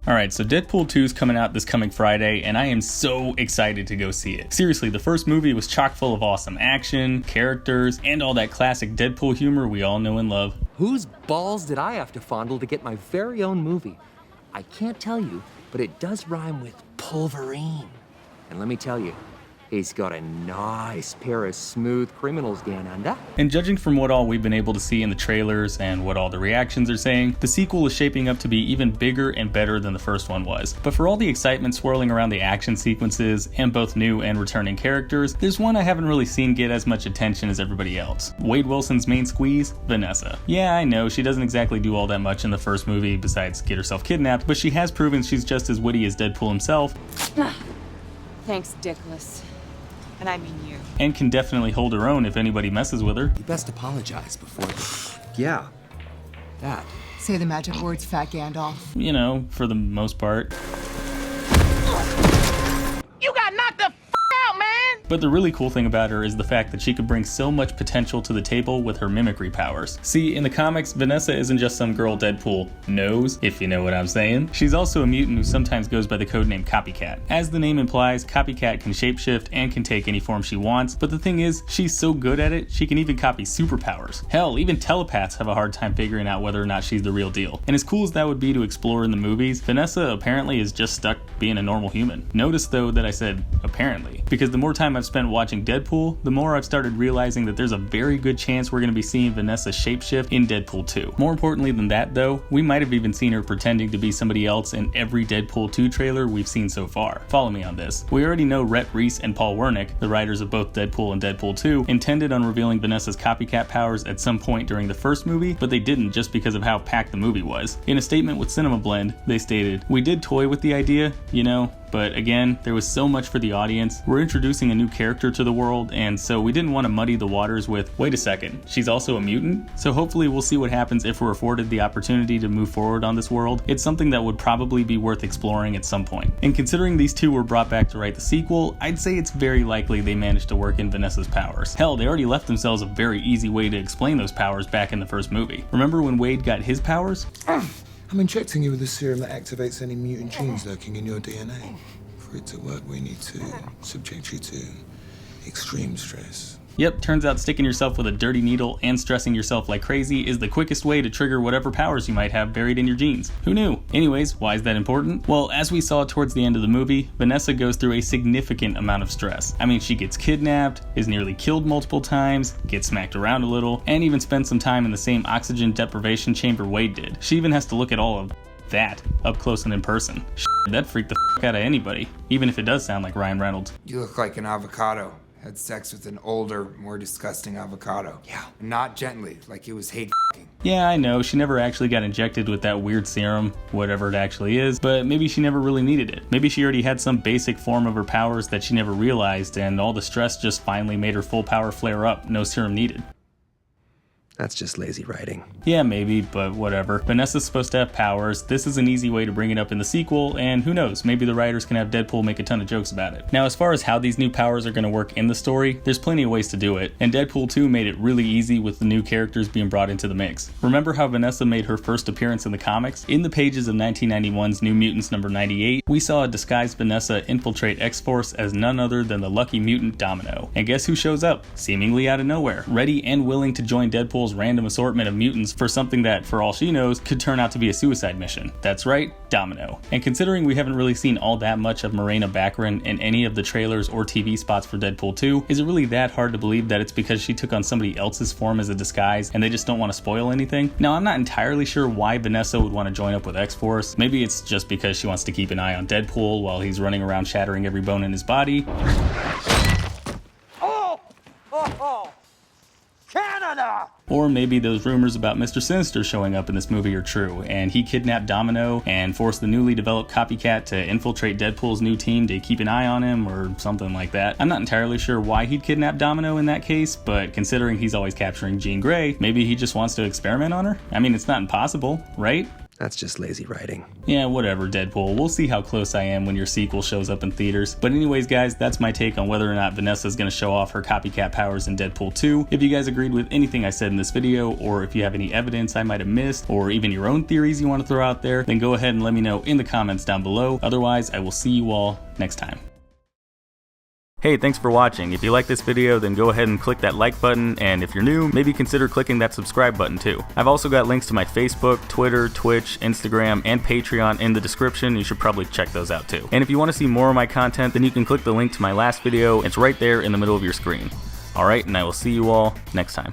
Alright, so Deadpool 2 is coming out this coming Friday, and I am so excited to go see it. Seriously, the first movie was chock full of awesome action, characters, and all that classic Deadpool humor we all know and love. Whose balls did I have to fondle to get my very own movie? I can't tell you, but it does rhyme with Pulverine. And let me tell you, he's got a nice pair of smooth criminals down under. And judging from what all we've been able to see in the trailers and what all the reactions are saying, the sequel is shaping up to be even bigger and better than the first one was. But for all the excitement swirling around the action sequences and both new and returning characters, there's one I haven't really seen get as much attention as everybody else. Wade Wilson's main squeeze, Vanessa. Yeah, I know, she doesn't exactly do all that much in the first movie besides get herself kidnapped, but she has proven she's just as witty as Deadpool himself. Thanks, Dickless. And I mean you. And can definitely hold her own if anybody messes with her. You best apologize before... Yeah, that. Say the magic words, Fat Gandalf. You know, for the most part. You got knocked the out, man! But the really cool thing about her is the fact that she could bring so much potential to the table with her mimicry powers. See, in the comics, Vanessa isn't just some girl Deadpool knows, if you know what I'm saying. She's also a mutant who sometimes goes by the codename Copycat. As the name implies, Copycat can shapeshift and can take any form she wants, but the thing is, she's so good at it, she can even copy superpowers. Hell, even telepaths have a hard time figuring out whether or not she's the real deal. And as cool as that would be to explore in the movies, Vanessa apparently is just stuck being a normal human. Notice though that I said apparently, because the more time I've spent watching Deadpool, the more I've started realizing that there's a very good chance we're going to be seeing Vanessa shapeshift in Deadpool 2. More importantly than that though, we might have even seen her pretending to be somebody else in every Deadpool 2 trailer we've seen so far. Follow me on this. We already know Rhett Reese and Paul Wernick, the writers of both Deadpool and Deadpool 2, intended on revealing Vanessa's copycat powers at some point during the first movie, but they didn't just because of how packed the movie was. In a statement with Cinema Blend, they stated, "We did toy with the idea, you know, but again, there was so much for the audience. We're introducing a new character to the world, and so we didn't want to muddy the waters with, wait a second, she's also a mutant? So hopefully we'll see what happens if we're afforded the opportunity to move forward on this world. It's something that would probably be worth exploring at some point." And considering these two were brought back to write the sequel, I'd say it's very likely they managed to work in Vanessa's powers. Hell, they already left themselves a very easy way to explain those powers back in the first movie. Remember when Wade got his powers? I'm injecting you with a serum that activates any mutant genes lurking in your DNA. For it to work, we need to subject you to extreme stress. Yep, turns out sticking yourself with a dirty needle and stressing yourself like crazy is the quickest way to trigger whatever powers you might have buried in your genes. Who knew? Anyways, why is that important? Well, as we saw towards the end of the movie, Vanessa goes through a significant amount of stress. I mean, she gets kidnapped, is nearly killed multiple times, gets smacked around a little, and even spends some time in the same oxygen deprivation chamber Wade did. She even has to look at all of that up close and in person. That freaked the f out of anybody, even if it does sound like Ryan Reynolds. You look like an avocado. Had sex with an older, more disgusting avocado. Yeah. Not gently, like it was hate f***ing. Yeah, I know, she never actually got injected with that weird serum, whatever it actually is, but maybe she never really needed it. Maybe she already had some basic form of her powers that she never realized, and all the stress just finally made her full power flare up, no serum needed. That's just lazy writing. Yeah, maybe, but whatever. Vanessa's supposed to have powers. This is an easy way to bring it up in the sequel, and who knows, maybe the writers can have Deadpool make a ton of jokes about it. Now, as far as how these new powers are going to work in the story, there's plenty of ways to do it, and Deadpool 2 made it really easy with the new characters being brought into the mix. Remember how Vanessa made her first appearance in the comics? In the pages of 1991's New Mutants number 98, we saw a disguised Vanessa infiltrate X-Force as none other than the lucky mutant Domino. And guess who shows up? Seemingly out of nowhere, ready and willing to join Deadpool's random assortment of mutants for something that, for all she knows, could turn out to be a suicide mission. That's right, Domino. And considering we haven't really seen all that much of Morena Baccarin in any of the trailers or TV spots for Deadpool 2, is it really that hard to believe that it's because she took on somebody else's form as a disguise and they just don't want to spoil anything? Now, I'm not entirely sure why Vanessa would want to join up with X-Force. Maybe it's just because she wants to keep an eye on Deadpool while he's running around shattering every bone in his body. Canada! Or maybe those rumors about Mr. Sinister showing up in this movie are true, and he kidnapped Domino and forced the newly developed Copycat to infiltrate Deadpool's new team to keep an eye on him, or something like that. I'm not entirely sure why he'd kidnap Domino in that case, but considering he's always capturing Jean Grey, maybe he just wants to experiment on her? I mean, it's not impossible, right? That's just lazy writing. Yeah, whatever, Deadpool. We'll see how close I am when your sequel shows up in theaters. But anyways, guys, that's my take on whether or not Vanessa's gonna show off her copycat powers in Deadpool 2. If you guys agreed with anything I said in this video, or if you have any evidence I might have missed, or even your own theories you want to throw out there, then go ahead and let me know in the comments down below. Otherwise, I will see you all next time. Hey, thanks for watching. If you like this video, then go ahead and click that like button, and if you're new, maybe consider clicking that subscribe button too. I've also got links to my Facebook, Twitter, Twitch, Instagram, and Patreon in the description. You should probably check those out too. And if you want to see more of my content, then you can click the link to my last video. It's right there in the middle of your screen. Alright, and I will see you all next time.